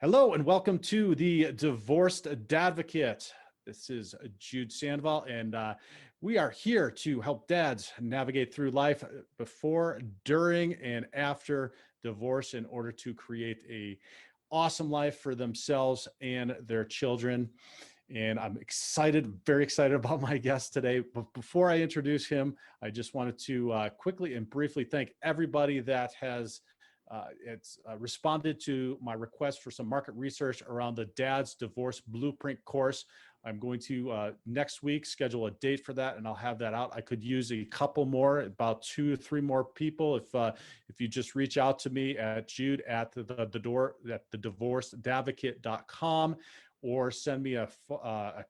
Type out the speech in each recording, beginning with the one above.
Hello and welcome to the Divorced Dadvocate. This is Jude Sandoval, and we are here to help dads navigate through life before, during, and after divorce in order to create a awesome life for themselves and their children. And I'm excited, very excited about my guest today. But before I introduce him, I just wanted to quickly and briefly thank everybody that has responded to my request for some market research around the Dad's Divorce Blueprint course. I'm going to next week schedule a date for that, and I'll have that out. I could use a couple more, about 2 or 3 more people. If you just reach out to me at Jude at the door at thedivorcedadvocate.com, or send me a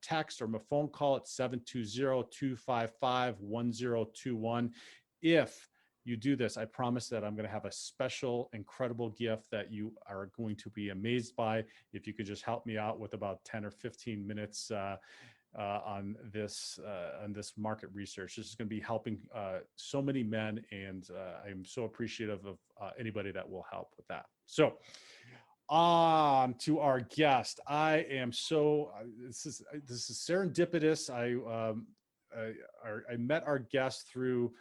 text or a phone call at 720-255-1021. If you do this, I promise that I'm going to have a special, incredible gift that you are going to be amazed by. If you could just help me out with about 10 or 15 minutes on this market research. This is going to be helping so many men, and I'm so appreciative of anybody that will help with that. So on to our guest. I am so this is serendipitous. I met our guest through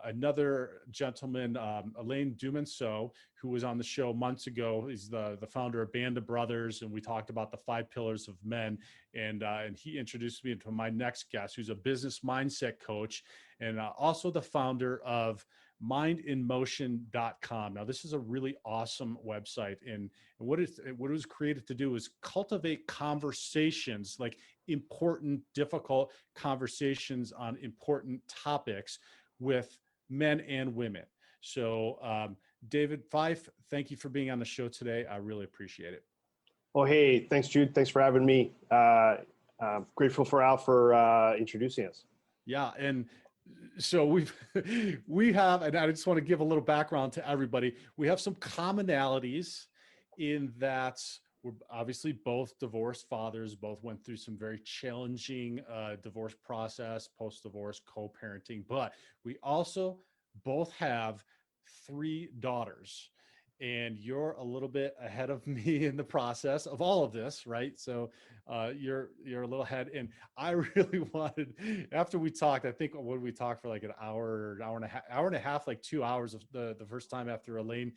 another gentleman, Alain Dumonceau, who was on the show months ago. He's the founder of Band of Brothers, and we talked about the 5 pillars of men. And he introduced me to my next guest, who's a business mindset coach, and also the founder of mindinmotion.com. Now, this is a really awesome website, and what it was created to do is cultivate conversations, like important, difficult conversations on important topics with men and women. So, David Fyfe, thank you for being on the show today. I really appreciate it. Oh, hey, thanks, Jude. Thanks for having me. Grateful for Al for introducing us. Yeah, and so we have, and I just want to give a little background to everybody. We have some commonalities in that we're obviously both divorced fathers, both went through some very challenging divorce process, post-divorce, co-parenting, but we also both have 3 daughters. And you're a little bit ahead of me in the process of all of this, right? So you're a little ahead. And I really wanted, after we talked, I think when we talked for like an hour and a half, like 2 hours of the first time after Elaine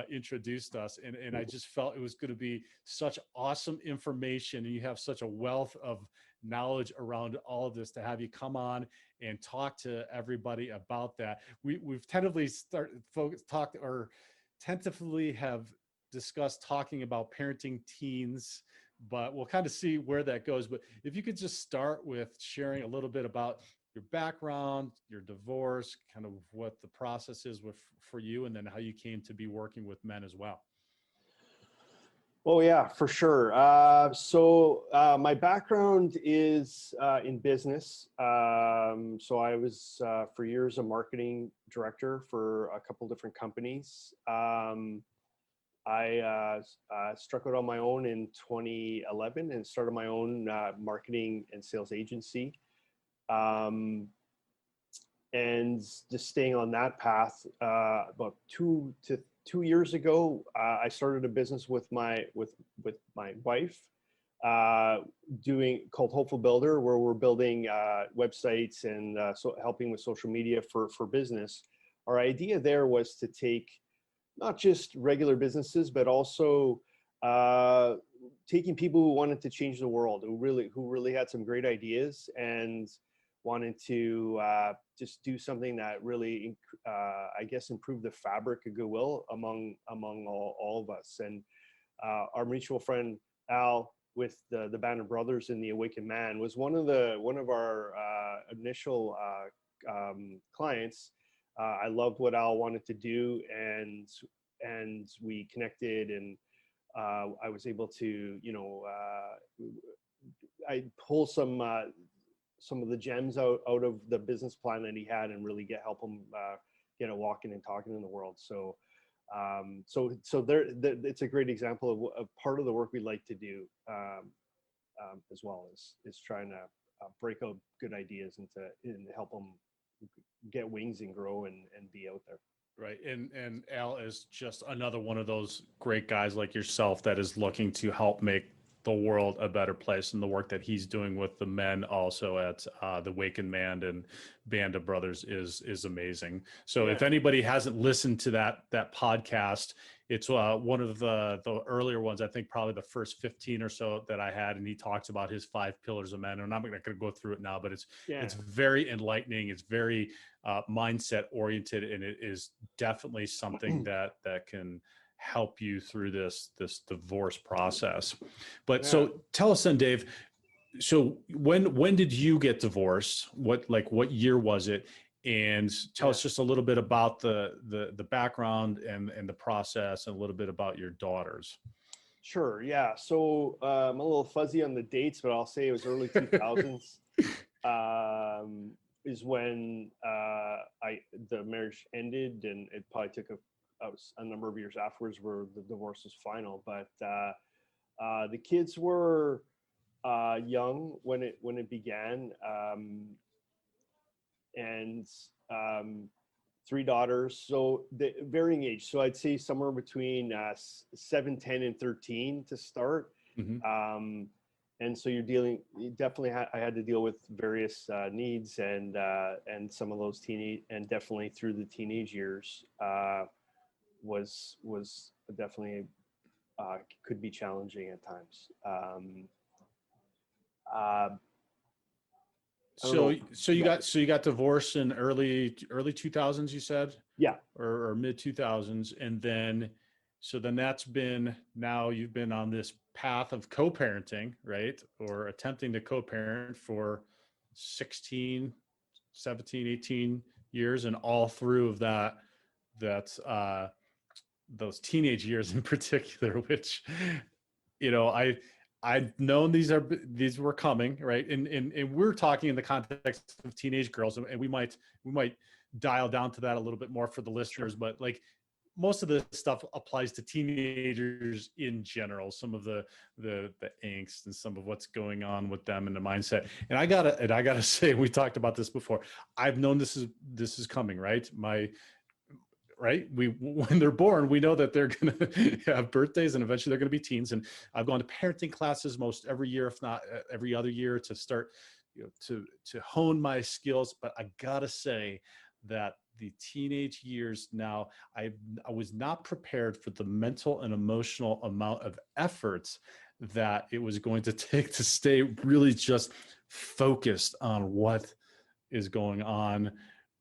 introduced us. And I just felt it was going to be such awesome information. And you have such a wealth of knowledge around all of this to have you come on and talk to everybody about that. We've tentatively tentatively have discussed talking about parenting teens, but we'll kind of see where that goes. But if you could just start with sharing a little bit about your background, your divorce, kind of what the process is for you, and then how you came to be working with men as well. Oh yeah, for sure. So my background is in business. So I was for years a marketing director for a couple different companies. I struck out on my own in 2011 and started my own marketing and sales agency. And just staying on that path, about 2 years ago, I started a business with my wife, called Hopeful Builder, where we're building websites and so helping with social media for business. Our idea there was to take not just regular businesses, but also taking people who wanted to change the world, who really had some great ideas and wanted to just do something that really, I guess, improved the fabric of goodwill among all of us. And our mutual friend Al, with the Band of Brothers and the Awakened Man, was one of our initial clients. I loved what Al wanted to do, and we connected, and I was able to, I pull some of the gems out of the business plan that he had, and really help him get walking and talking in the world. So there, it's a great example of part of the work we like to do, as well is trying to break out good ideas and help them get wings and grow and be out there. Right. And Al is just another one of those great guys like yourself that is looking to help make the world a better place, and the work that he's doing with the men also at the Waken and Band of Brothers is amazing. So Yeah. if anybody hasn't listened to that podcast, it's one of the earlier ones. I think probably the first 15 or so that I had, and he talks about his 5 pillars of men. And I'm not going to go through it now, but it's very enlightening. It's very mindset oriented, and it is definitely something that can help you through this divorce process. But so tell us then, Dave, so when did you get divorced? What year was it? And tell us just a little bit about the background and the process, and a little bit about your daughters. Sure. Yeah. So I'm a little fuzzy on the dates, but I'll say it was early 2000s. Is when the marriage ended, and it probably took a number of years afterwards where the divorce was final. But the kids were young when it began, and 3 daughters, so the varying age. So I'd say somewhere between 7, 10, and 13 to start. Mm-hmm. And so you definitely I had to deal with various needs, and some of those and definitely through the teenage years was definitely could be challenging at times. So you got divorced in early 2000s, you said? Yeah. Or mid 2000s, and then now you've been on this path of co-parenting, right? Or attempting to co-parent for 16, 17, 18 years, and all through of that's those teenage years in particular, which, I've known these were coming, right? And we're talking in the context of teenage girls, and we might dial down to that a little bit more for the listeners. Sure. But like most of this stuff applies to teenagers in general, some of the angst and some of what's going on with them and the mindset. And I gotta say, we talked about this before. I've known this is coming, right? When they're born, we know that they're going to have birthdays, and eventually they're going to be teens. And I've gone to parenting classes most every year, if not every other year, to start, to hone my skills. But I gotta say that the teenage years now, I was not prepared for the mental and emotional amount of efforts that it was going to take to stay really just focused on what is going on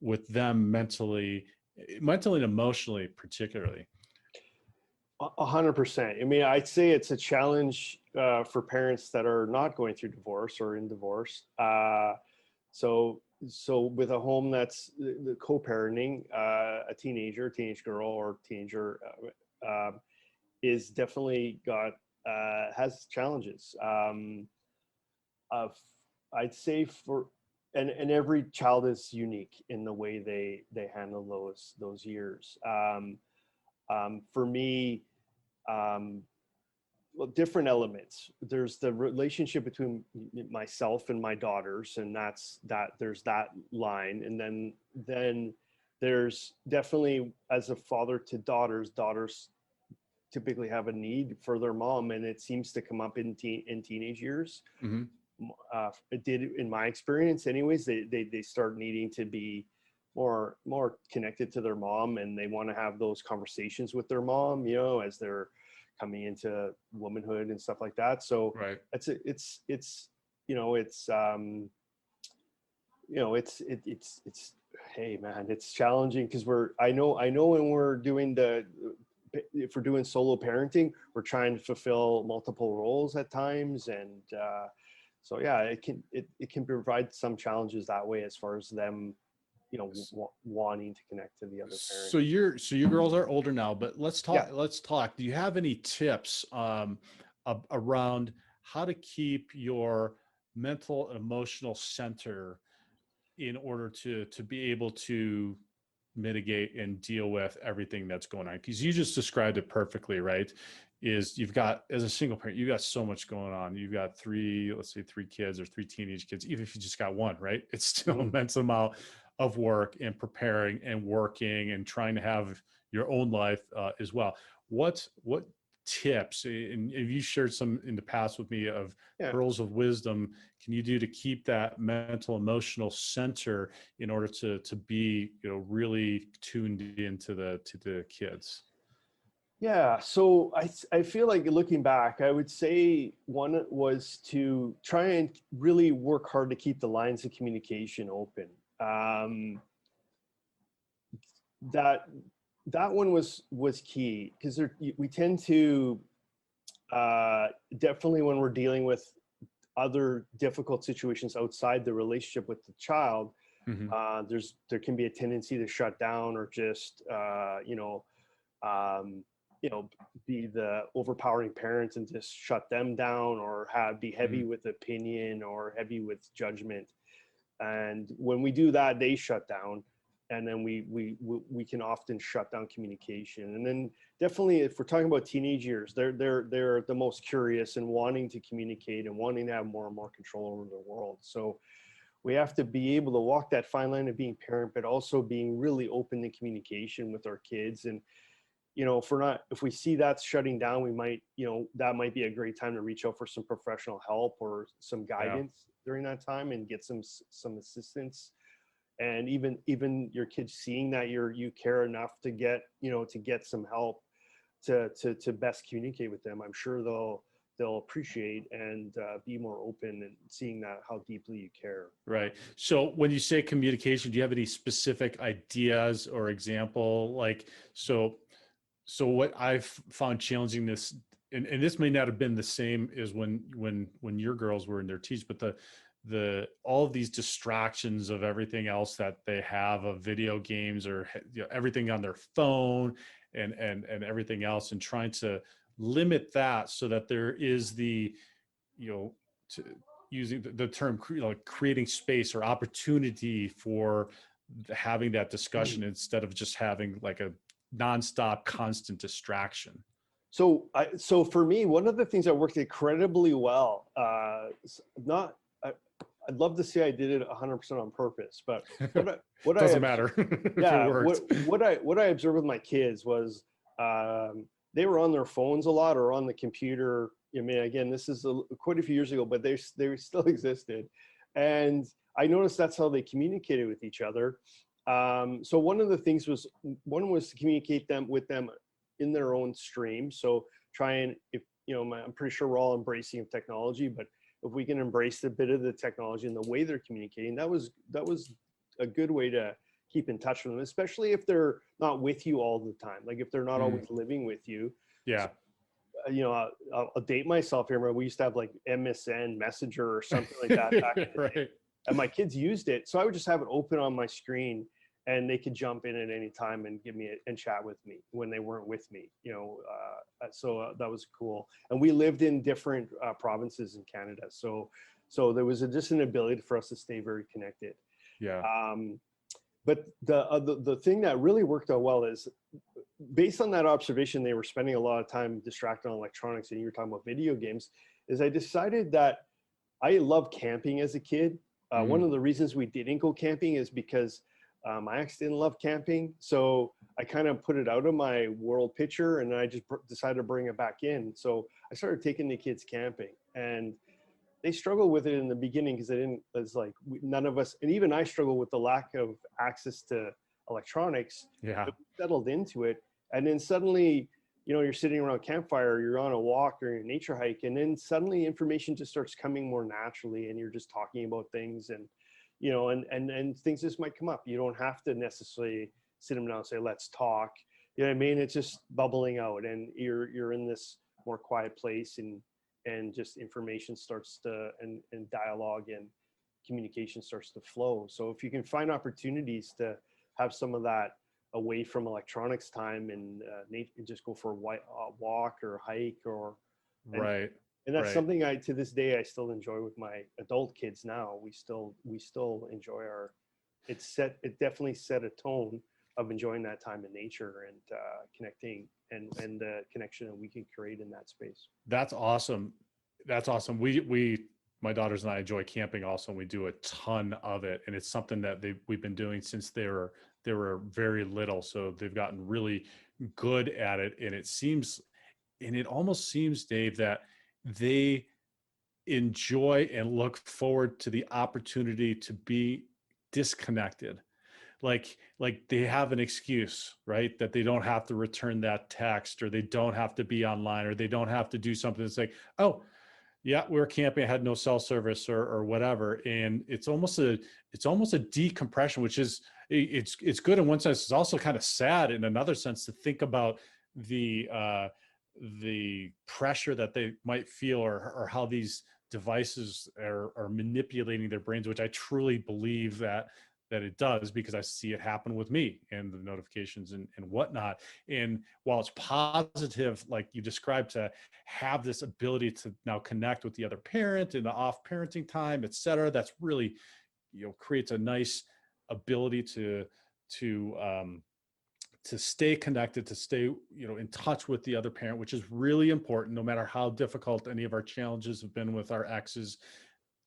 with them mentally and emotionally, particularly. 100%. I mean, I'd say it's a challenge for parents that are not going through divorce or in divorce. So with a home that's the co-parenting, a teenage girl or teenager is definitely has challenges. I'd say and every child is unique in the way they handle those years. For me, well, different elements. There's the relationship between myself and my daughters, and there's that line. And then there's definitely, as a father to daughters typically have a need for their mom, and it seems to come up in teenage years. Mm-hmm. It did in my experience anyways. They start needing to be more connected to their mom, and they want to have those conversations with their mom, as they're coming into womanhood and stuff like that. So right. it's hey man, it's challenging because I know when we're doing if we're doing solo parenting, we're trying to fulfill multiple roles at times, and so yeah, it can provide some challenges that way as far as them, wanting to connect to the other parent. So your girls are older now, but let's talk. Yeah. Let's talk. Do you have any tips around how to keep your mental and emotional center in order to be able to mitigate and deal with everything that's going on? Because you just described it perfectly, right? Is you've got, as a single parent, you've got so much going on. You've got three kids or 3 teenage kids. Even if you just got one, right? It's still an immense amount of work and preparing and working and trying to have your own life as well. What tips, and you shared some in the past with me, of Yeah. pearls of wisdom can you do to keep that mental emotional center in order to be, really tuned into the kids? Yeah, so I feel like looking back, I would say one was to try and really work hard to keep the lines of communication open. That that one was key, because we tend to definitely, when we're dealing with other difficult situations outside the relationship with the child, Hmm. there can be a tendency to shut down, or just um, be the overpowering parents and just shut them down, or be heavy Hmm. with opinion or heavy with judgment. And when we do that, they shut down, and then we can often shut down communication. And then definitely, if we're talking about teenage years, they're the most curious and wanting to communicate and wanting to have more and more control over the world. So we have to be able to walk that fine line of being parent, but also being really open to communication with our kids. And if we see that's shutting down, we might, that might be a great time to reach out for some professional help or some Yeah. guidance during that time, and get some assistance. And even your kids seeing that you care enough to get some help to best communicate with them, I'm sure they'll appreciate and be more open, and seeing that how deeply you care. Right. So when you say communication, do you have any specific ideas or example? Like, so what I've found challenging this, and this may not have been the same as when your girls were in their teens, but the all of these distractions of everything else that they have, of video games, or everything on their phone, and everything else, and trying to limit that so that there is the, to using the term, creating space or opportunity for having that discussion, instead of just having like a nonstop constant distraction. So for me, one of the things that worked incredibly well, not I'd love to say I did it 100% on purpose, but what I Doesn't obs- matter if it yeah, worked. what I observed with my kids was, they were on their phones a lot, or on the computer. I mean, again, this is quite a few years ago, but they still existed, and I noticed that's how they communicated with each other. So one of the things was, one was to communicate with them in their own stream. So try and, if I'm pretty sure we're all embracing of technology, but if we can embrace a bit of the technology and the way they're communicating, that was a good way to keep in touch with them, especially if they're not with you all the time. Like if they're not Mm, always living with you. yeah. I'll date myself here, but we used to have like MSN Messenger or something like that back in the day, Right. and my kids used it. So I would just have it open on my screen, and they could jump in at any time and and chat with me when they weren't with me. So that was cool. And we lived in different provinces in Canada, so there was just an ability for us to stay very connected. Yeah. But the thing that really worked out well is, based on that observation, they were spending a lot of time distracted on electronics, and you were talking about video games, is I decided that I loved camping as a kid. One Mm, of the reasons we didn't go camping is because my ex didn't love camping. So I kind of put it out of my world picture, and I just decided to bring it back in. So I started taking the kids camping, and they struggled with it in the beginning, because it's like none of us, and even I struggled with the lack of access to electronics. yeah. But we settled into it. And then suddenly, you're sitting around a campfire, you're on a walk or a nature hike, and then suddenly information just starts coming more naturally, and you're just talking about things, and and things just might come up. You don't have to necessarily sit them down and say, let's talk. You know what I mean? It's just bubbling out, and you're in this more quiet place, and just information starts to, and dialogue and communication starts to flow. So if you can find opportunities to have some of that away from electronics time, and just go for a walk or hike, and Right. and that's Right. something to this day I still enjoy with my adult kids now. We still enjoy it definitely set a tone of enjoying that time in nature, and connecting, and the connection that we can create in that space. That's awesome. That's awesome. We my daughters and I enjoy camping also, and we do a ton of it. And it's something that we've been doing since they were very little. So they've gotten really good at it. And it almost seems, Dave, that they enjoy and look forward to the opportunity to be disconnected. Like they have an excuse, right? That they don't have to return that text, or they don't have to be online, or they don't have to do something that's like, oh, yeah, we were camping, I had no cell service, or whatever. And it's almost a decompression, which is, it's good in one sense. It's also kind of sad in another sense to think about the pressure that they might feel, or how these devices are manipulating their brains, which I truly believe that it does, because I see it happen with me and the notifications and whatnot. And while it's positive, like you described, to have this ability to now connect with the other parent in the off parenting time, et cetera, that's really, creates a nice ability to stay connected, to stay, in touch with the other parent, which is really important. No matter how difficult any of our challenges have been with our exes,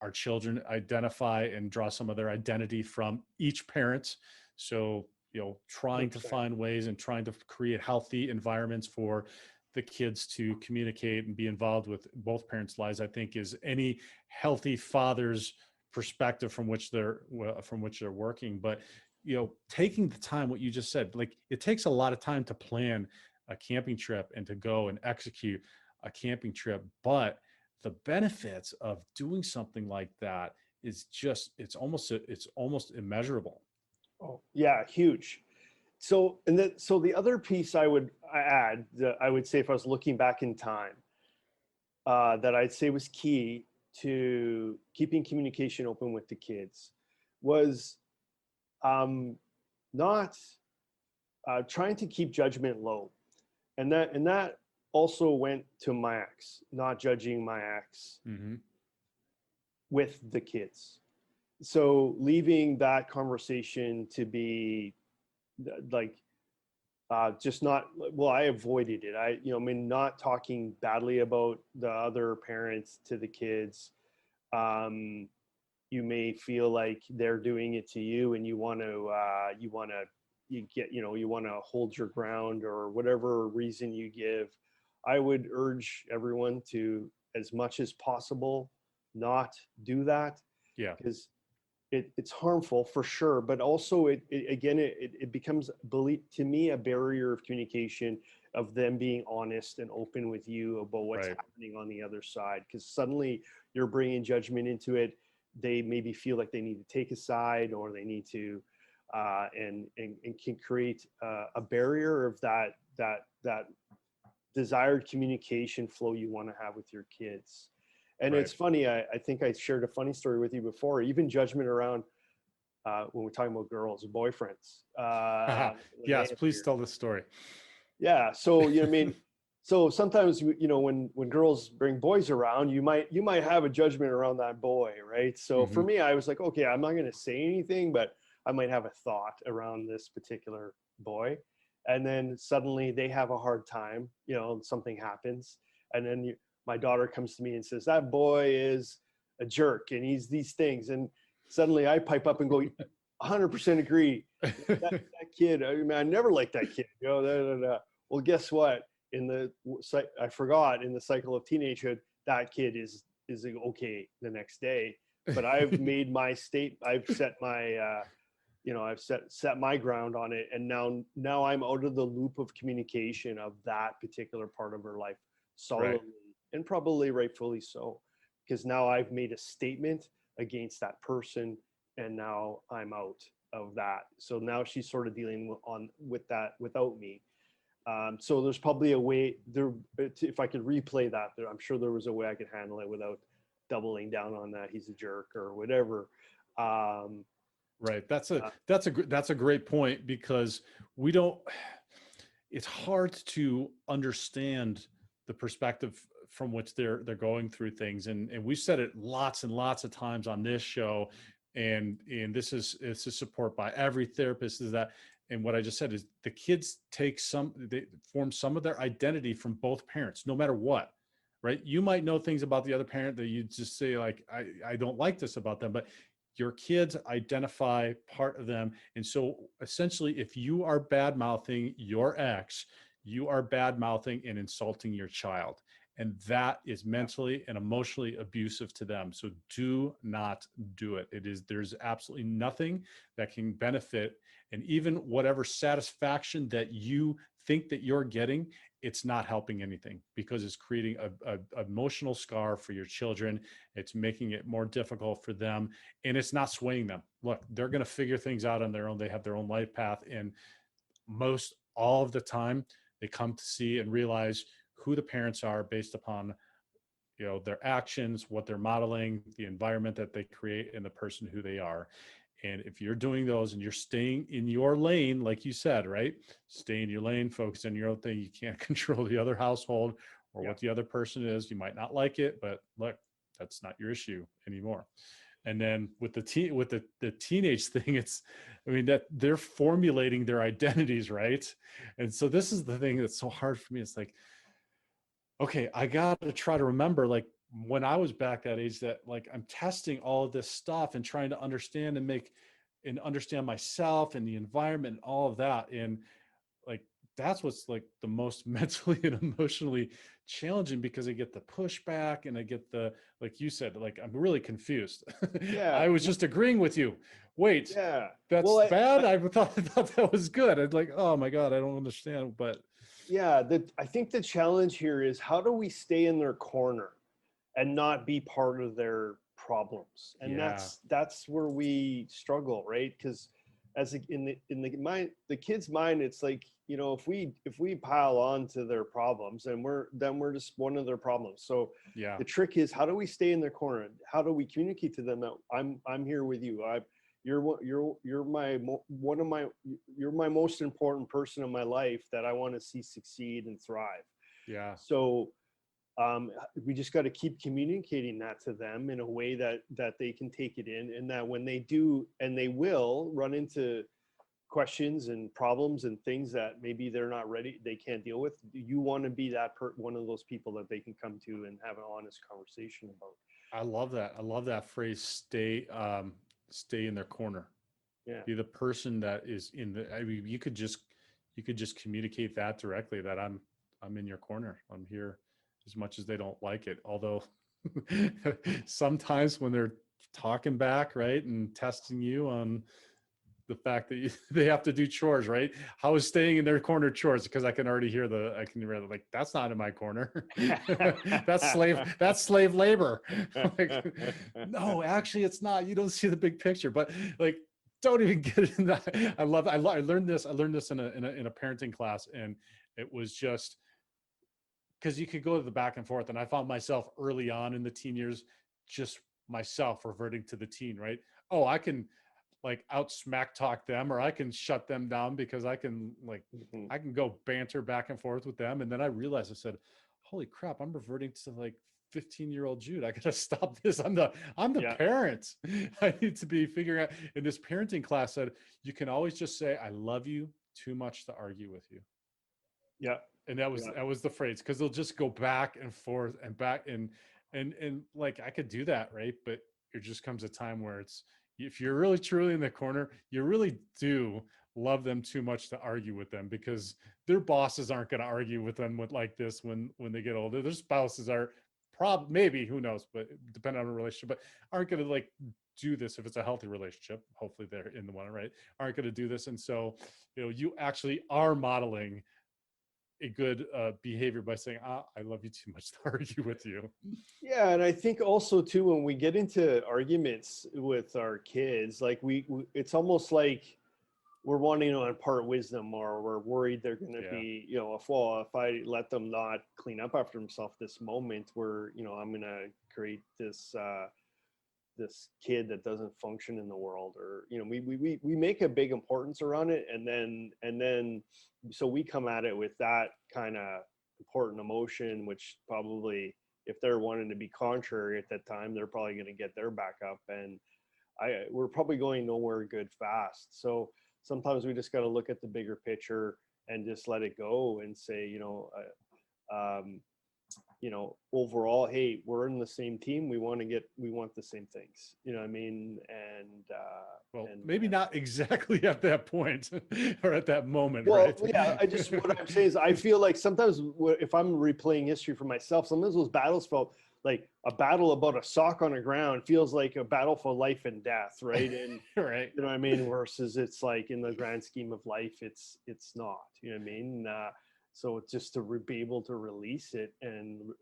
our children identify and draw some of their identity from each parent. So, trying to find ways and trying to create healthy environments for the kids to communicate and be involved with both parents' lives, I think, is any healthy father's perspective from which they're working. But, taking the time, what you just said, like, it takes a lot of time to plan a camping trip and to go and execute a camping trip. But the benefits of doing something like that is just, it's almost immeasurable. Oh, yeah, huge. So, so the other piece I would add, that I would say, if I was looking back in time, that I'd say was key to keeping communication open with the kids, was not trying to keep judgment low. And that also went to my ex, not judging my ex with the kids. So leaving that conversation to be like, just not, well, I avoided it. Not talking badly about the other parents to the kids. You may feel like they're doing it to you, and you want to hold your ground, or whatever reason you give. I would urge everyone to, as much as possible, not do that. Yeah. Because it's harmful for sure, but also it becomes, to me, a barrier of communication, of them being honest and open with you about what's happening on the other side. Because suddenly you're bringing judgment into it. They maybe feel like they need to take a side, or they need to, and can create a barrier of that desired communication flow you want to have with your kids. And it's funny, I think I shared a funny story with you before, even judgment around when we're talking about girls, boyfriends. Yes, please tell this story. Yeah, so so sometimes when girls bring boys around, you might have a judgment around that boy, right? So for me, I was like, okay, I'm not going to say anything, but I might have a thought around this particular boy. And then suddenly they have a hard time, something happens, and then my daughter comes to me and says, that boy is a jerk and he's these things. And suddenly I pipe up and go, 100% agree. That kid, I never liked that kid. Well, guess what? I forgot, in the cycle of teenagehood, that kid is okay the next day. But I've made my I've set my, I've set my ground on it. And now I'm out of the loop of communication of that particular part of her life solidly. Right. And probably rightfully so, because now I've made a statement against that person, and now I'm out of that. So now she's sort of dealing with that without me. So there's probably a way there, if I could replay that, I'm sure there was a way I could handle it without doubling down on that he's a jerk or whatever. Right. That's a great point, because it's hard to understand the perspective from which they're going through things. And we've said it lots and lots of times on this show. And this is support by every therapist, is that, and what I just said is, the kids they form some of their identity from both parents, no matter what. right? You might know things about the other parent that you just say like, I don't like this about them, but your kids identify part of them. And so essentially, if you are bad mouthing your ex, you are bad mouthing and insulting your child. And that is mentally and emotionally abusive to them. So do not do it. There's absolutely nothing that can benefit. And even whatever satisfaction that you think that you're getting, it's not helping anything, because it's creating a emotional scar for your children. It's making it more difficult for them, and it's not swaying them. Look, they're going to figure things out on their own. They have their own life path, and most all of the time they come to see and realize who the parents are based upon, their actions, what they're modeling, the environment that they create, and the person who they are. And if you're doing those and you're staying in your lane, like you said, right? Stay in your lane, focus on your own thing. You can't control the other household or what the other person is. You might not like it, but look, that's not your issue anymore. And then with the teenage thing, that they're formulating their identities, right? And so this is the thing that's so hard for me. It's like, okay, I got to try to remember, like, when I was back that age, that like I'm testing all of this stuff and trying to understand and understand myself and the environment and all of that. And like, that's what's like the most mentally and emotionally challenging, because I get the pushback and I get like you said, like, I'm really confused. Yeah. I was just agreeing with you. Wait, Yeah. that's Well, bad. I thought that was good. I'd like, oh my God, I don't understand. But yeah, I think the challenge here is, how do we stay in their corner and not be part of their problems? And yeah, that's where we struggle, right? Because in the kid's mind, it's like, if we pile on to their problems, and we're just one of their problems. So yeah, the trick is, how do we stay in their corner? How do we communicate to them that I'm here with you? You're my most important person in my life that I want to see succeed and thrive. yeah. So we just got to keep communicating that to them in a way that they can take it in, and that when they do, and they will run into questions and problems and things that maybe they're not ready, they can't deal with, you want to be one of those people that they can come to and have an honest conversation about. I love that. I love that phrase. Stay in their corner. Yeah. Be the person that is in the. I mean, you could just communicate that directly. That I'm in your corner. I'm here, as much as they don't like it. Although sometimes when they're talking back, right, and testing you on the fact that they have to do chores, right? How is staying in their corner chores? Because I can already hear like, that's not in my corner. That's slave labor. Like, no, actually it's not. You don't see the big picture, but like, don't even get in that. I learned this in a parenting class, and it was just because you could go to the back and forth. And I found myself early on in the teen years, just myself reverting to the teen, right? Oh, I can like out smack talk them, or I can shut them down because Mhm. I can go banter back and forth with them. And then I realized, I said, holy crap, I'm reverting to like 15-year-old Jude. I gotta stop this. I'm the Yeah. parent. I need to be figuring out. In this parenting class said, you can always just say, I love you too much to argue with you. Yeah. And Yeah. that was the phrase, because they'll just go back and forth and back and like, I could do that, right? But there just comes a time where it's, if you're really truly in the corner, you really do love them too much to argue with them, because their bosses aren't going to argue with them with like this when they get older. Their spouses are maybe, who knows, but depending on the relationship, but aren't going to like do this if it's a healthy relationship. Hopefully they're in the one, right? Aren't going to do this. And so, you actually are modeling a good behavior by saying, I love you too much to argue with you. Yeah, and I think also too, when we get into arguments with our kids, like it's almost like we're wanting to impart wisdom, or we're worried they're going to Yeah. be, if I let them not clean up after themselves this moment, where I'm going to create this kid that doesn't function in the world, or we make a big importance around it, and then so we come at it with that kind of important emotion, which probably, if they're wanting to be contrary at that time, they're probably going to get their back up, and we're probably going nowhere good fast. So sometimes we just got to look at the bigger picture and just let it go and say, um, overall, hey, we're in the same team. We want the same things. You know what I mean? Well, And maybe not exactly at that point or at that moment, well, right? yeah, what I'm saying is I feel like sometimes if I'm replaying history for myself, sometimes those battles felt like a battle about a sock on the ground feels like a battle for life and death, right? And Right. you know what I mean? Versus it's like in the grand scheme of life, it's not, you know what I mean? So it's just to be able to release it and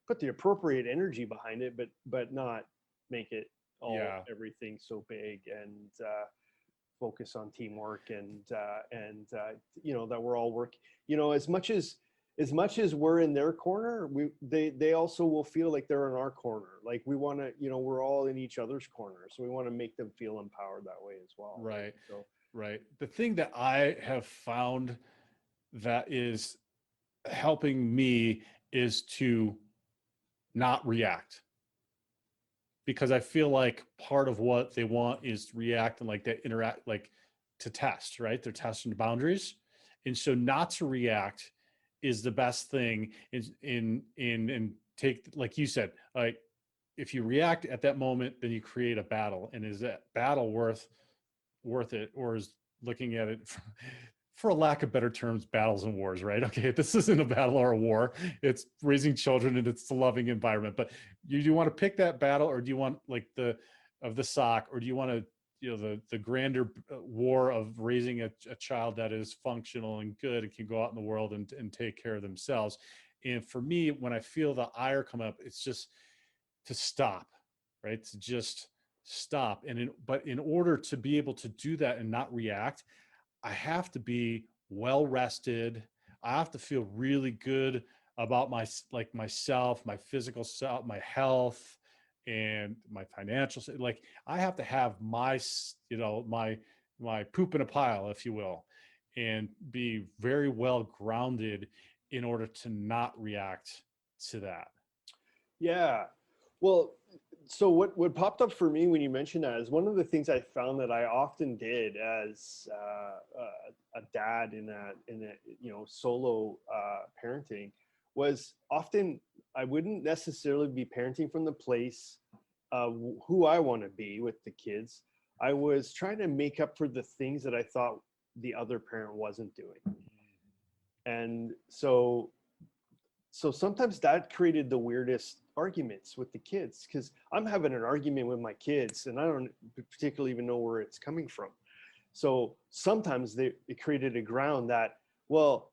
put the appropriate energy behind it, but not make it all Yeah. everything so big, and focus on teamwork and that we're all working. As much as we're in their corner, they also will feel like they're in our corner. Like we want to, we're all in each other's corner, so we want to make them feel empowered that way as well. Right. So Right. The thing that I have found that is helping me is to not react, because I feel like part of what they want is to react and like that interact, like to test, right? They're testing the boundaries. And so not to react is the best thing in take, like you said, like if you react at that moment, then you create a battle. And is that battle worth it? Or is looking at it for a lack of better terms, battles and wars, right? Okay, this isn't a battle or a war. It's raising children and it's a loving environment. But do you want to pick that battle, or do you want like the sock, or do you want to, the grander war of raising a child that is functional and good and can go out in the world and take care of themselves? And for me, when I feel the ire come up, it's just to stop, right? To just stop. But in order to be able to do that and not react, I have to be well rested. I have to feel really good about myself, my physical self, my health, and my financial. Like I have to have my poop in a pile, if you will, and be very well grounded in order to not react to that. yeah, well, so what popped up for me when you mentioned that is one of the things I found that I often did as a dad in a solo parenting was often I wouldn't necessarily be parenting from the place of who I want to be with the kids. I was trying to make up for the things that I thought the other parent wasn't doing, and so sometimes that created the weirdest arguments with the kids because I'm having an argument with my kids and I don't particularly even know where it's coming from. So sometimes it created a ground that, well,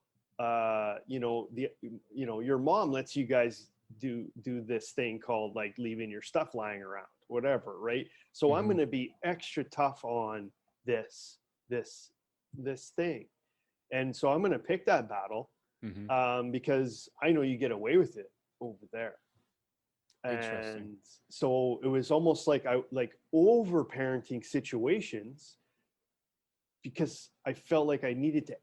your mom lets you guys do this thing called like leaving your stuff lying around, whatever, right? So I'm going to be extra tough on this thing, and so I'm going to pick that battle because I know you get away with it over there. And so it was almost like I over parenting situations because I felt like I needed to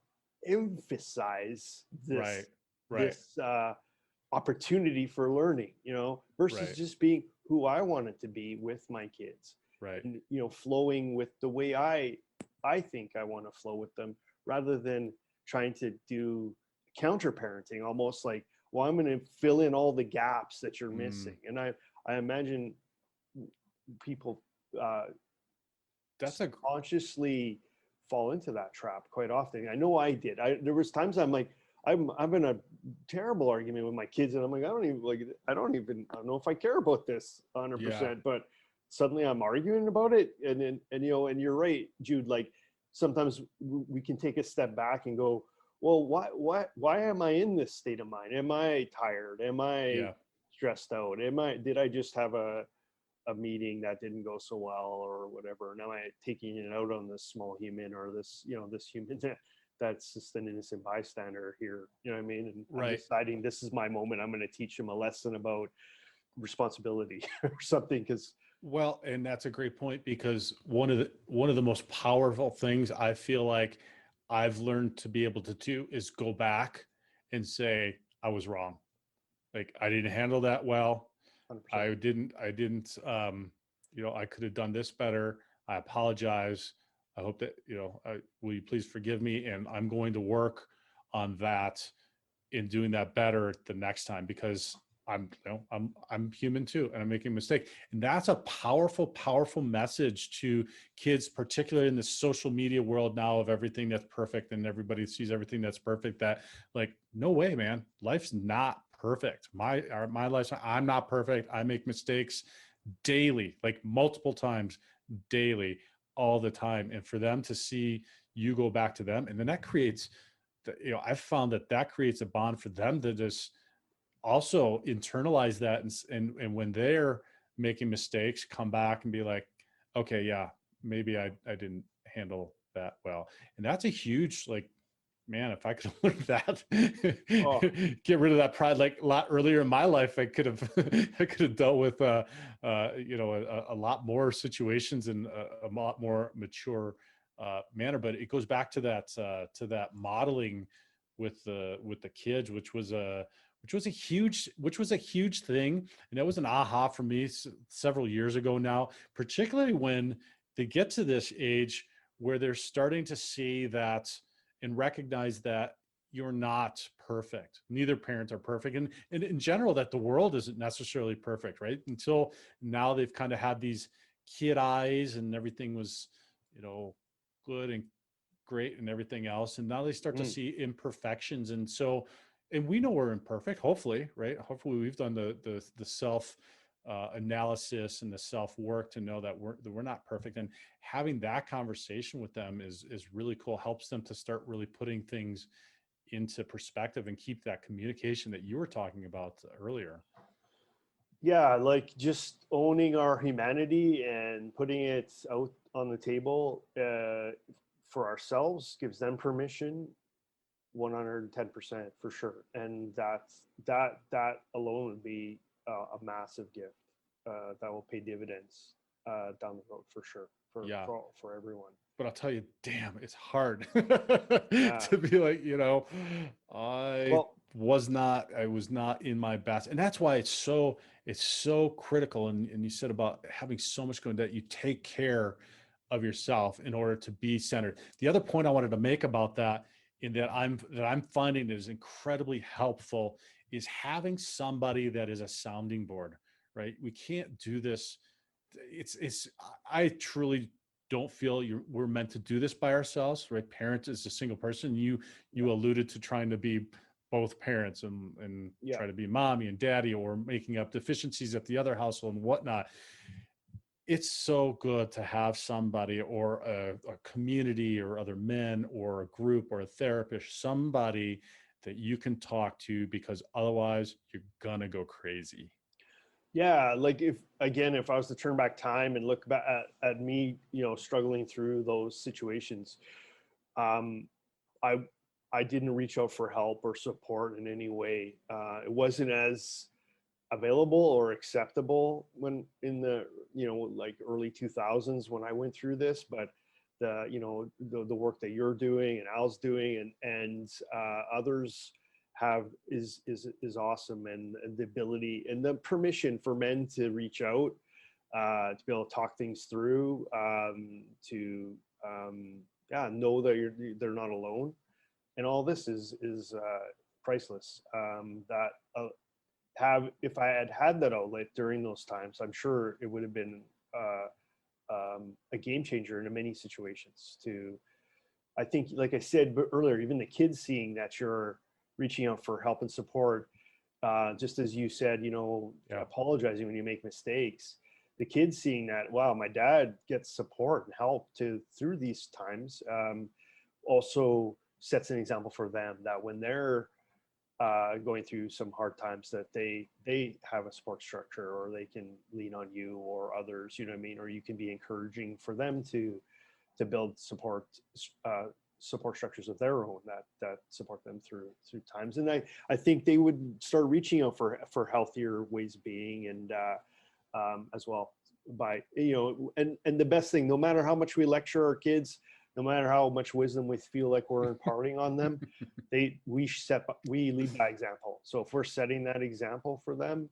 emphasize this this opportunity for learning, versus just being who I wanted to be with my kids, and flowing with the way I think I want to flow with them, rather than trying to do counter parenting, almost like, well, I'm going to fill in all the gaps that you're missing. And I imagine people that's a consciously fall into that trap quite often. I know I did. There was times I'm like, I'm in a terrible argument with my kids, and I'm like, I don't know if I care about this 100%. But suddenly I'm arguing about it, and you're right, Jude. Like sometimes we can take a step back and go, well, why am I in this state of mind? Am I tired? Am I stressed out? Did I just have a meeting that didn't go so well or whatever? And am I taking it out on this small human, or this human that's just an innocent bystander here? You know what I mean? And I'm deciding this is my moment. I'm going to teach him a lesson about responsibility or something. Well, and that's a great point, because one of the most powerful things I feel like I've learned to be able to do is go back and say, I was wrong. Like I didn't handle that well. 100%. I didn't, I could have done this better. I apologize. I hope that, will you please forgive me? And I'm going to work on that in doing that better the next time, because I'm human too, and I'm making a mistake. And that's a powerful, powerful message to kids, particularly in the social media world now of everything that's perfect and everybody sees everything that's perfect, that like, no way, man, life's not perfect. My life's, I'm not perfect. I make mistakes daily, like multiple times daily, all the time. And for them to see you go back to them, and then that creates, I've found that creates a bond for them to just also internalize that, and when they're making mistakes, come back and be like, okay, yeah, maybe I didn't handle that well. And that's a huge, like, man, if I could learn that, Oh, get rid of that pride, like a lot earlier in my life, I could have I could have dealt with a lot more situations in a lot more mature manner. But it goes back to that modeling with the kids, which was a huge thing. And that was an aha for me several years ago now, particularly when they get to this age where they're starting to see that and recognize that you're not perfect. Neither parents are perfect. And in general, that the world isn't necessarily perfect, right? Until now, they've kind of had these kid eyes and everything was, good and great and everything else. And now they start to see imperfections. And so, and we know we're imperfect, hopefully, right? Hopefully we've done the self analysis and the self work to know that we're not perfect. And having that conversation with them is really cool. Helps them to start really putting things into perspective and keep that communication that you were talking about earlier. yeah, like just owning our humanity and putting it out on the table for ourselves gives them permission 110% for sure. And that alone would be a massive gift that will pay dividends down the road for sure Yeah. for everyone. But I'll tell you, damn, it's hard Yeah. to be like, I Well, I was not in my best. And that's why it's so critical. And you said about having so much going, that you take care of yourself in order to be centered. The other point I wanted to make about that, in that I'm finding is incredibly helpful, is having somebody that is a sounding board, right? We can't do this. I truly don't feel we're meant to do this by ourselves, right? Parent is a single person. You yeah, alluded to trying to be both parents and yeah, try to be mommy and daddy, or making up deficiencies at the other household and whatnot. It's so good to have somebody, or a community, or other men, or a group, or a therapist, somebody that you can talk to, because otherwise you're gonna go crazy. yeah. Like if I was to turn back time and look back at me, struggling through those situations, um, I I didn't reach out for help or support in any way. It wasn't as available or acceptable when in the like early 2000s when I went through this, but the work that you're doing and Al's doing and others have is awesome, and the ability and the permission for men to reach out, to be able to talk things through, to know that they're not alone, and all this is priceless. That have if I had had that outlet during those times, I'm sure it would have been a game changer in many situations. I think, like I said earlier, even the kids seeing that you're reaching out for help and support, just as you said, Yeah. apologizing when you make mistakes. The kids seeing that, wow, my dad gets support and help through these times, also sets an example for them, that when they're going through some hard times, that they have a support structure, or they can lean on you or others, you know what I mean, or you can be encouraging for them to build support structures of their own that support them through times. And I think they would start reaching out for healthier ways of being, and as well, by and the best thing, no matter how much we lecture our kids, no matter how much wisdom we feel like we're imparting on them, we lead by example. So if we're setting that example for them,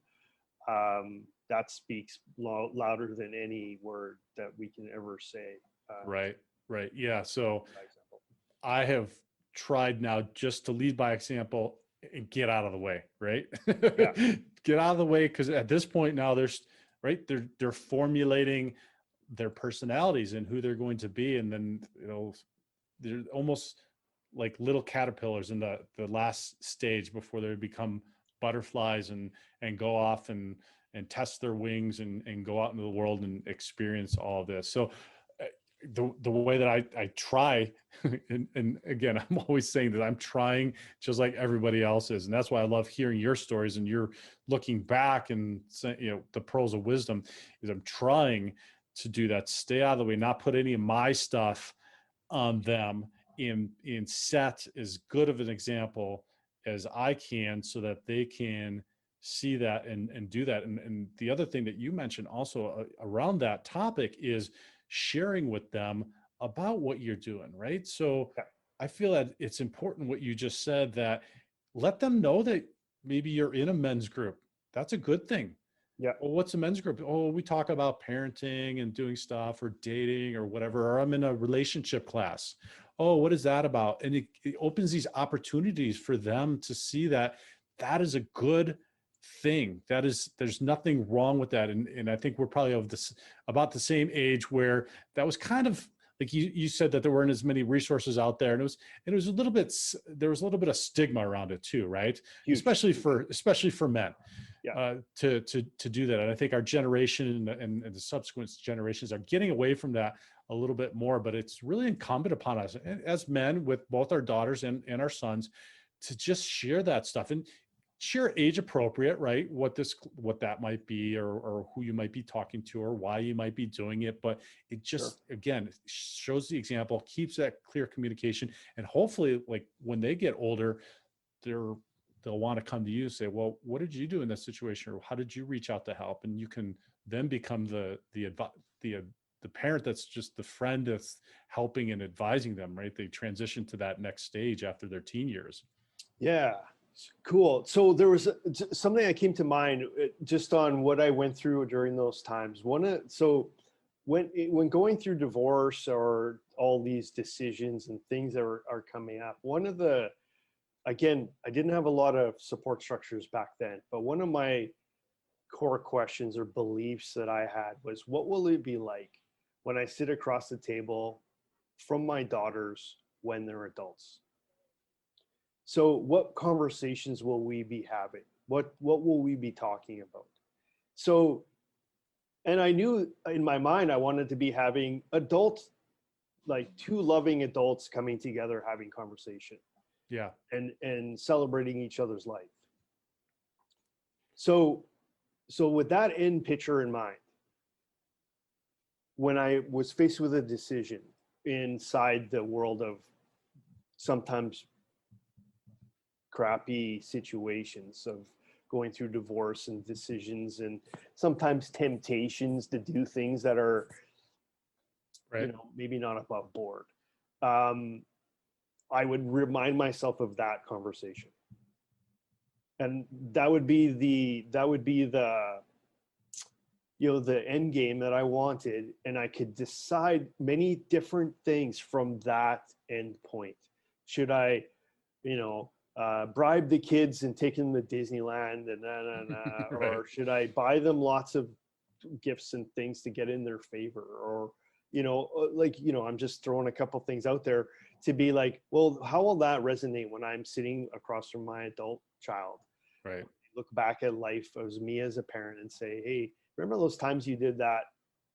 that speaks louder than any word that we can ever say. Right. Yeah. So I have tried now just to lead by example and get out of the way, right? Yeah. Get out of the way, because at this point now they're formulating their personalities and who they're going to be, and then they're almost like little caterpillars in the last stage before they become butterflies and go off and test their wings and go out into the world and experience all of this. So the way that I try, and again, I'm always saying that I'm trying just like everybody else is. And that's why I love hearing your stories, and you're looking back and saying, the pearls of wisdom is I'm trying to do that, stay out of the way, not put any of my stuff on them, and set as good of an example as I can so that they can see that and do that. And the other thing that you mentioned also around that topic is sharing with them about what you're doing, right? So Yeah. I feel that it's important what you just said, that let them know that maybe you're in a men's group. That's a good thing. Yeah. Well, what's a men's group? Oh, we talk about parenting and doing stuff or dating or whatever, or I'm in a relationship class. Oh, what is that about? And it opens these opportunities for them to see that that is a good thing. There's nothing wrong with that. And I think we're probably about the same age where that was kind of like you said, that there weren't as many resources out there, and there was a little bit of stigma around it too, right? Huge. Especially for men. Yeah. To do that. And I think our generation and the subsequent generations are getting away from that a little bit more, but it's really incumbent upon us as men with both our daughters and our sons to just share that stuff, and share age appropriate, right? What that might be, or who you might be talking to, or why you might be doing it. But it just, again, shows the example, keeps that clear communication. And hopefully, like when they get older, they'll want to come to you and say, well, what did you do in this situation? Or how did you reach out to help? And you can then become the parent that's just the friend that's helping and advising them, right? They transition to that next stage after their teen years. Yeah. Cool. So there was something that came to mind just on what I went through during those times. When going through divorce or all these decisions and things that are coming up, again, I didn't have a lot of support structures back then, but one of my core questions or beliefs that I had was, what will it be like when I sit across the table from my daughters when they're adults? So what conversations will we be having? What will we be talking about? So, and I knew in my mind, I wanted to be having adults, like two loving adults coming together, having conversation. Yeah. And celebrating each other's life. So with that end picture in mind, when I was faced with a decision inside the world of sometimes crappy situations of going through divorce and decisions, and sometimes temptations to do things that are, right, maybe not above board, I would remind myself of that conversation. And that would be the end game that I wanted. And I could decide many different things from that end point. Should I, bribe the kids and take them to Disneyland and right. Or should I buy them lots of gifts and things to get in their favor? Or, I'm just throwing a couple things out there to be like, well, how will that resonate when I'm sitting across from my adult child? Right. Look back at life as me as a parent and say, hey, remember those times you did that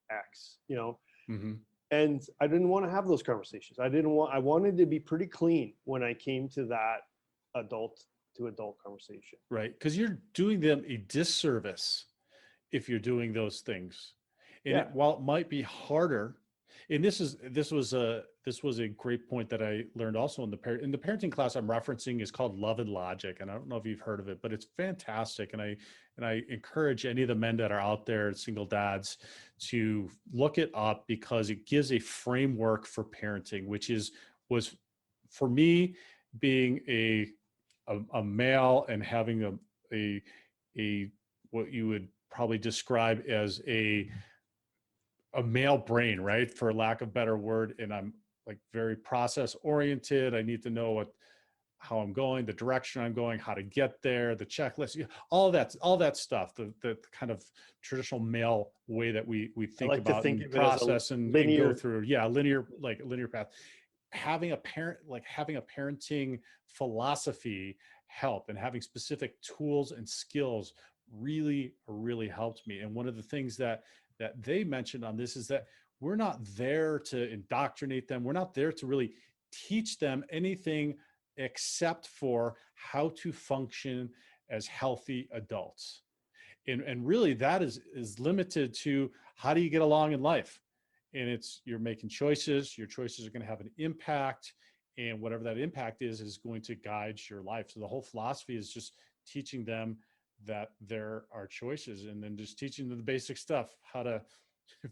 X, Mm-hmm. And I didn't want to have those conversations. I wanted to be pretty clean when I came to that adult to adult conversation. Right. Because you're doing them a disservice if you're doing those things. And while it might be harder, and this was a great point that I learned also in the parenting class I'm referencing is called Love and Logic. And I don't know if you've heard of it, but it's fantastic. And I encourage any of the men that are out there, single dads, to look it up, because it gives a framework for parenting, which was for me, being a male and having a what you would probably describe as a male brain, right? For lack of a better word. And I'm like very process oriented. I need to know how I'm going, the direction I'm going, how to get there, the checklist, all that stuff, the kind of traditional male way that we I think like to about think and of it as a process and go linear. through. Yeah, linear path. Having a parenting philosophy help, and having specific tools and skills really helped me. And one of the things that they mentioned on this is that we're not there to indoctrinate them. We're not there to really teach them anything except for how to function as healthy adults. And really that is limited to how do you get along in life. And it's, you're making choices, your choices are going to have an impact, and whatever that impact is going to guide your life. So the whole philosophy is just teaching them that there are choices, and then just teaching them the basic stuff, how to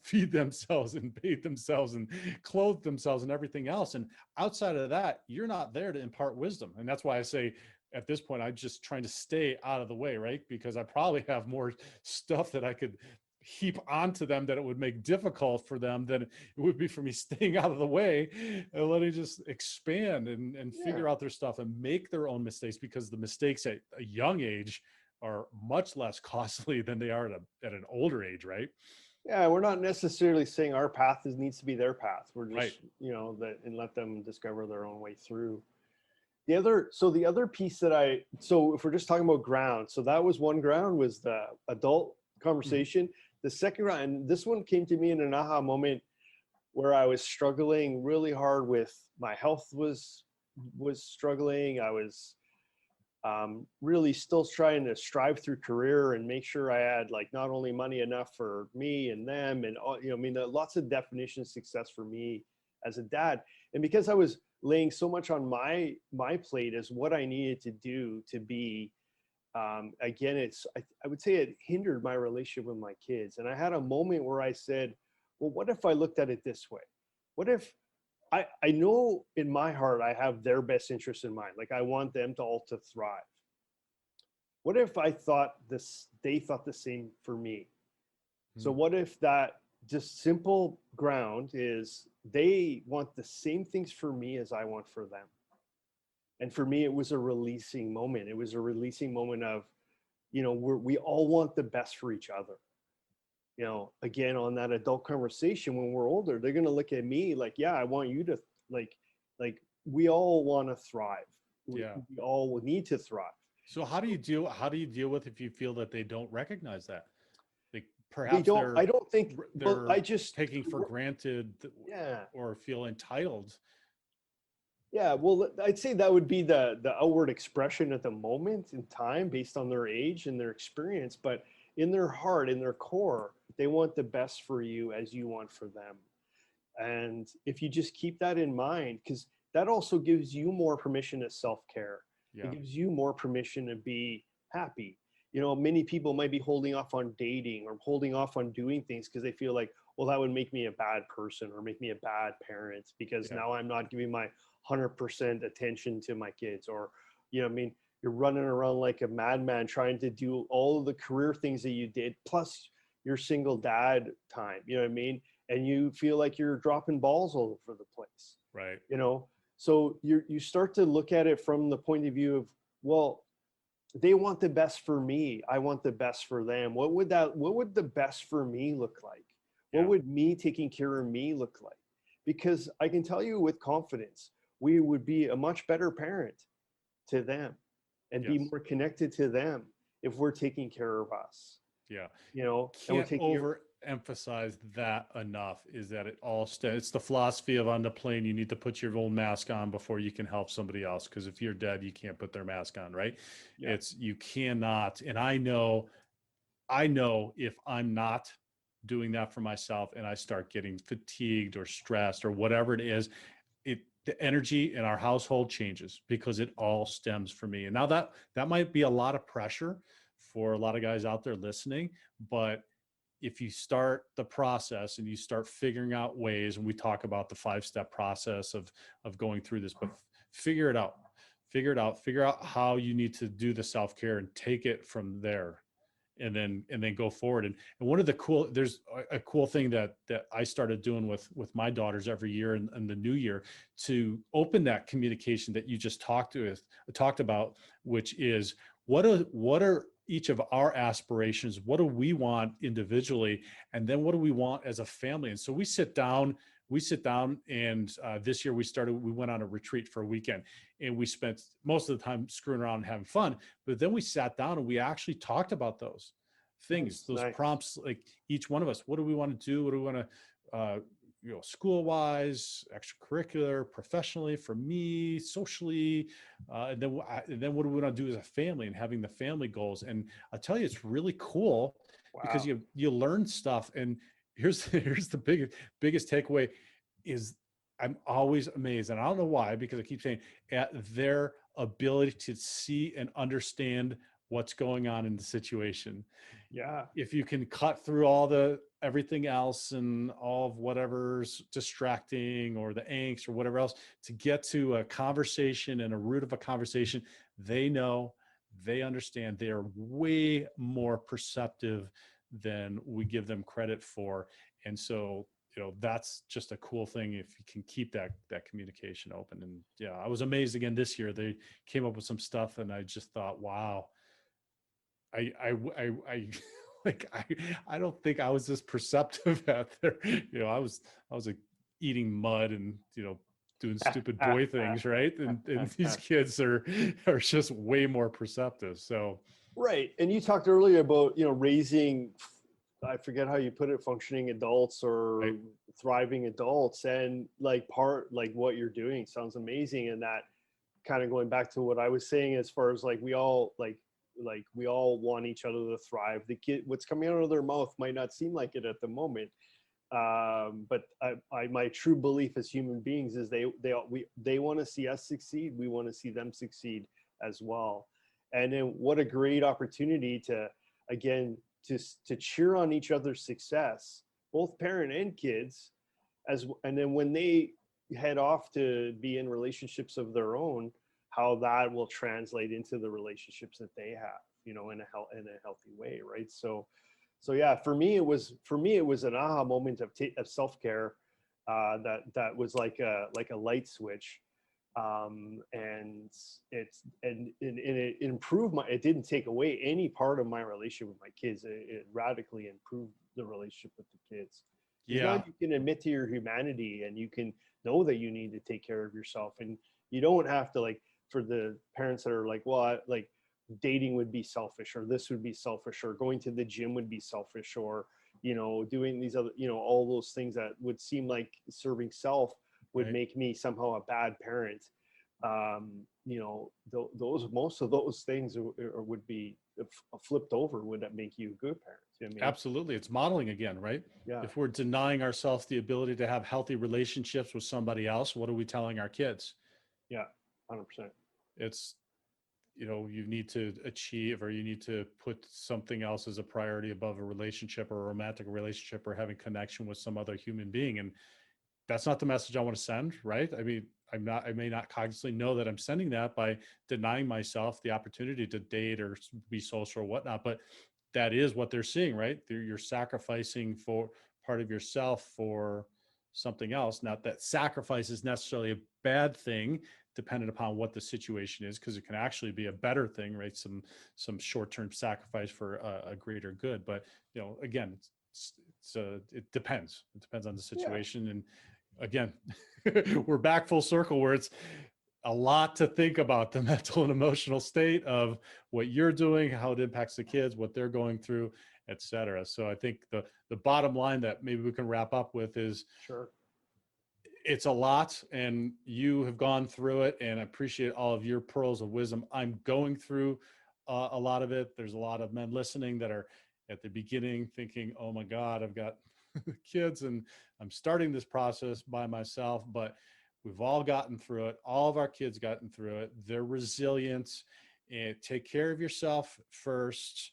feed themselves and bathe themselves and clothe themselves and everything else. And outside of that, you're not there to impart wisdom. And that's why I say at this point, I'm just trying to stay out of the way, right? Because I probably have more stuff that I could heap onto them that it would make difficult for them than it would be for me staying out of the way and letting just expand and Yeah. figure out their stuff and make their own mistakes, because the mistakes at a young age are much less costly than they are at an older age, right? Yeah, we're not necessarily saying our path needs to be their path. We're Right. just, that, and let them discover their own way through. The other piece so if we're just talking about ground, so that was one ground, was the adult conversation. The second ground, and this one came to me in an aha moment where I was struggling really hard with my health was struggling. I was really still trying to strive through career and make sure I had like not only money enough for me and them and all, I mean, lots of definitions of success for me as a dad. And because I was laying so much on my plate as what I needed to do to be, again, I would say it hindered my relationship with my kids. And I had a moment where I said, well, what if I looked at it this way? What if I know in my heart I have their best interest in mind. Like I want them to all to thrive. What if they thought the same for me? So what if that just simple ground is they want the same things for me as I want for them? And for me, it was a releasing moment. It was a releasing moment of, we all want the best for each other. Again, on that adult conversation, when we're older, they're going to look at me like, yeah, I want you to like we all want to thrive. Yeah. We all will need to thrive. So how do you deal with if you feel that they don't recognize that? Like They perhaps don't, I don't think, they're I just, taking for granted yeah. or feel entitled. Yeah, well, I'd say that would be the outward expression at the moment in time based on their age and their experience. But in their heart, in their core, they want the best for you as you want for them. And if you just keep that in mind, because that also gives you more permission to self-care. Yeah. It gives you more permission to be happy. Many people might be holding off on dating or holding off on doing things because they feel like, well, that would make me a bad person or make me a bad parent because now I'm not giving my 100% attention to my kids. Or, I mean, you're running around like a madman trying to do all of the career things that you did, plus your single dad time, you know what I mean? And you feel like you're dropping balls all over the place. Right. So you start to look at it from the point of view of, well, they want the best for me. I want the best for them. What would the best for me look like? Yeah. What would me taking care of me look like? Because I can tell you with confidence, we would be a much better parent to them and be more connected to them if we're taking care of us. Yeah. And we're Can't overemphasize that enough, is that it's the philosophy of on the plane, you need to put your own mask on before you can help somebody else. Because if you're dead, you can't put their mask on, right? Yeah. You cannot. And I know if I'm not doing that for myself and I start getting fatigued or stressed or whatever it is, the energy in our household changes because it all stems from me. And now that might be a lot of pressure for a lot of guys out there listening, but if you start the process and you start figuring out ways, and we talk about the 5-step process of going through this, but figure it out, figure out how you need to do the self-care and take it from there. and then go forward. And one of the there's a cool thing that I started doing with my daughters every year in the new year, to open that communication that you just talked about, which is what are each of our aspirations, what do we want individually, and then what do we want as a family. And so we sit down, and this year we went on a retreat for a weekend, and we spent most of the time screwing around and having fun. But then we sat down and we actually talked about those things, those Nice. prompts, like each one of us, what do we want to do? What do we want to, school wise, extracurricular, professionally, for me, socially, and then what do we want to do as a family, and having the family goals. And I'll tell you, it's really cool because Wow. you learn stuff. And here's the biggest takeaway is I'm always amazed, and I don't know why, because I keep saying, at their ability to see and understand what's going on in the situation. Yeah. If you can cut through everything else and all of whatever's distracting, or the angst or whatever else, to get to a conversation and a root of a conversation, they know, they understand, they are way more perceptive than we give them credit for. And so, that's just a cool thing if you can keep that communication open. And yeah, I was amazed again this year. They came up with some stuff, and I just thought, wow, I like, I don't think I was this perceptive out there. I was like eating mud and, doing stupid boy things, right? And these kids are just way more perceptive. So Right. And you talked earlier about, raising, I forget how you put it, functioning adults or right. thriving adults. And like what you're doing sounds amazing. And that kind of going back to what I was saying, as far as like, we all want each other to thrive. The kid, what's coming out of their mouth might not seem like it at the moment. But my true belief as human beings is they want to see us succeed. We want to see them succeed as well. And then what a great opportunity to, again, to cheer on each other's success, both parent and kids, and then when they head off to be in relationships of their own, how that will translate into the relationships that they have, in a healthy way, right? So yeah, for me it was an aha moment of self-care, that was like a light switch. And it improved it didn't take away any part of my relationship with my kids. It radically improved the relationship with the kids. Because now Yeah. you can admit to your humanity, and you can know that you need to take care of yourself, and you don't have to, like, for the parents that are like, well, like dating would be selfish, or this would be selfish, or going to the gym would be selfish, or, doing these other, all those things that would seem like serving self would Right. make me somehow a bad parent. Those, most of those things would be flipped over. Would that make you a good parent? I mean, Absolutely. It's modeling again, right? yeah, If we're denying ourselves the ability to have healthy relationships with somebody else, what are we telling our kids? yeah, 100%. It's, you need to achieve, or you need to put something else as a priority above a relationship, or a romantic relationship, or having connection with some other human being. And that's not the message I want to send, right? I mean, I may not consciously know that I'm sending that by denying myself the opportunity to date or be social or whatnot, but that is what they're seeing, right? You're sacrificing for part of yourself for something else. Not that sacrifice is necessarily a bad thing, dependent upon what the situation is, because it can actually be a better thing, right? Some short-term sacrifice for a greater good. But again, it depends. It depends on the Yeah, situation. And again, we're back full circle, where it's a lot to think about the mental and emotional state of what you're doing, how it impacts the kids, what they're going through, et cetera. So I think the bottom line that maybe we can wrap up with is, sure. it's a lot, and you have gone through it, and I appreciate all of your pearls of wisdom. I'm going through a lot of it. There's a lot of men listening that are at the beginning thinking, oh my God, I've got kids and I'm starting this process by myself. But we've all gotten through it. All of our kids gotten through it. They're resilient. And take care of yourself first.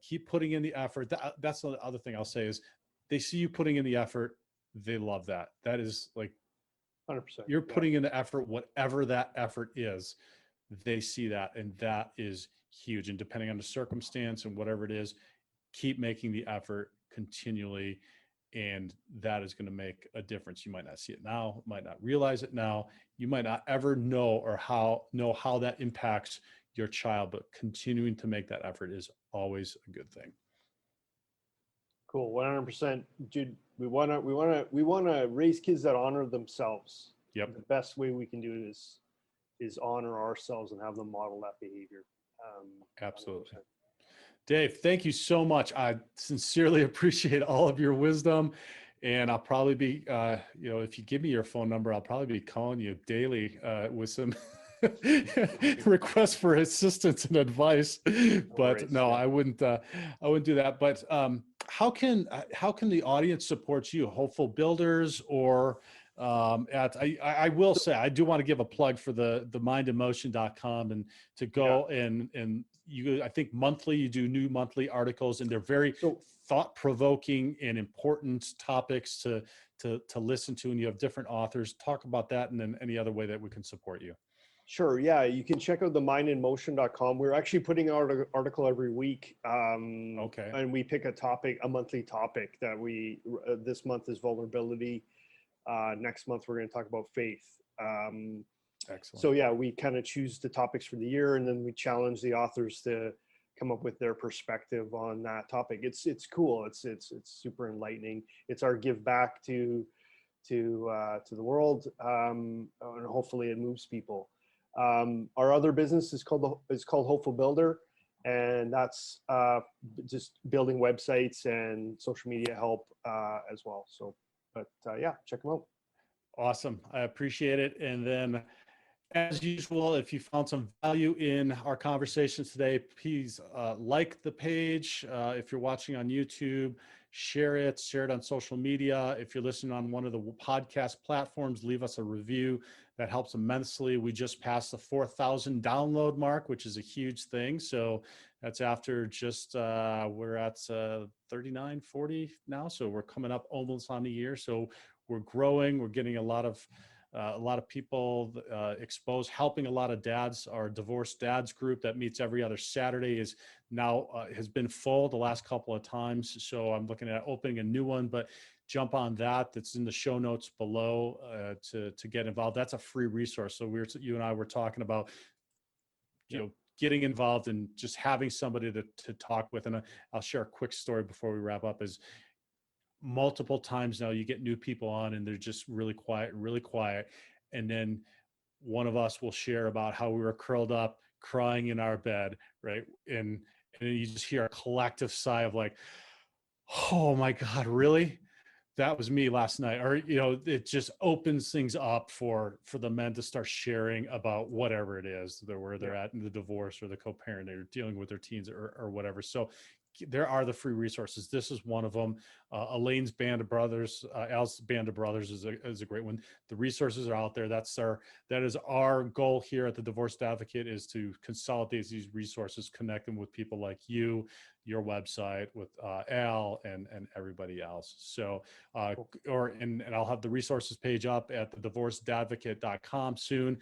Keep putting in the effort. That's the other thing I'll say is, they see you putting in the effort. They love that. That is like, 100%. you're Yeah. putting in the effort, whatever that effort is. They see that, and that is huge. And depending on the circumstance and whatever it is, keep making the effort continually. And that is going to make a difference. You might not see it now, might not realize it now. You might not ever know how that impacts your child, but continuing to make that effort is always a good thing. Cool. 100%. Jude, we want to raise kids that honor themselves. Yep. The best way we can do it is honor ourselves and have them model that behavior. Absolutely. 100%. Dave, thank you so much. I sincerely appreciate all of your wisdom. And I'll probably be, if you give me your phone number, I'll probably be calling you daily with some requests for assistance and advice. But no, I wouldn't do that. But how can the audience support you? Hopeful Builders, or I will say, I do want to give a plug for the mindemotion.com and to go and you, I think monthly, you do new monthly articles, and they're very thought-provoking and important topics to listen to. And you have different authors. Talk about that, and then any other way that we can support you. Sure. Yeah. You can check out the mindinmotion.com. We're actually putting out an article every week. Okay. And we pick a monthly topic that this month is vulnerability. Next month, we're going to talk about faith. Excellent. So yeah, we kind of choose the topics for the year, and then we challenge the authors to come up with their perspective on that topic. It's cool. It's super enlightening. It's our give back to the world, and hopefully it moves people. Our other business is called Hopeful Builder, and that's just building websites and social media help as well. So, but yeah, check them out. Awesome. I appreciate it. And then, as usual, if you found some value in our conversations today, please like the page. If you're watching on YouTube, share it on social media. If you're listening on one of the podcast platforms, leave us a review. That helps immensely. We just passed the 4,000 download mark, which is a huge thing. So that's after just, we're at 39, 40 now. So we're coming up almost on a year. So we're growing. We're getting a lot of people exposed, helping a lot of dads. Our divorced dads group that meets every other Saturday is now has been full the last couple of times. So I'm looking at opening a new one, but jump on that. That's in the show notes below to get involved. That's a free resource. So you and I were talking about, getting involved and just having somebody to talk with. And I'll share a quick story before we wrap up. Is multiple times now you get new people on and they're just really quiet. And then one of us will share about how we were curled up crying in our bed, right? And then you just hear a collective sigh of like, oh my God, really? That was me last night. Or, it just opens things up for the men to start sharing about whatever it is, where they're at in the divorce or the co-parent, or dealing with their teens or whatever. So there are the free resources. This is one of them. Elaine's Band of Brothers, Al's Band of Brothers is a great one. The resources are out there. That is our goal here at the Divorced Advocate, is to consolidate these resources, connect them with people like you, your website, with Al and everybody else. So, and I'll have the resources page up at the divorcedadvocate.com soon.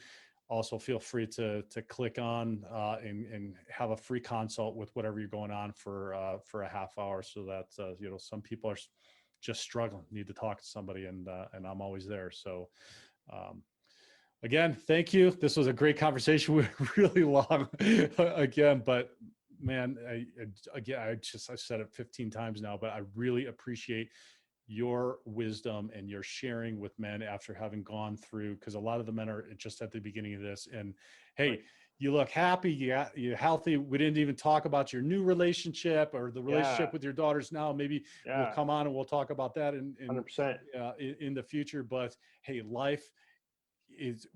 Also, feel free to click on and have a free consult with whatever you're going on for a half hour, so that some people are just struggling, need to talk to somebody, and I'm always there. So again, thank you. This was a great conversation. We were really long again, but man, I've said it 15 times now, but I really appreciate your wisdom and your sharing with men after having gone through, because a lot of the men are just at the beginning of this. And hey, you look happy, you're healthy. We didn't even talk about your new relationship or the relationship with your daughters now. Maybe we'll come on and we'll talk about that in 100%. In the future. But hey, life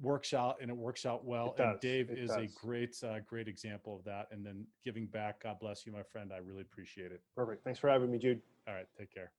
works out, and it works out well. And Dave is a great example of that. And then giving back. God bless you, my friend. I really appreciate it. Perfect. Thanks for having me, Jude. All right. Take care.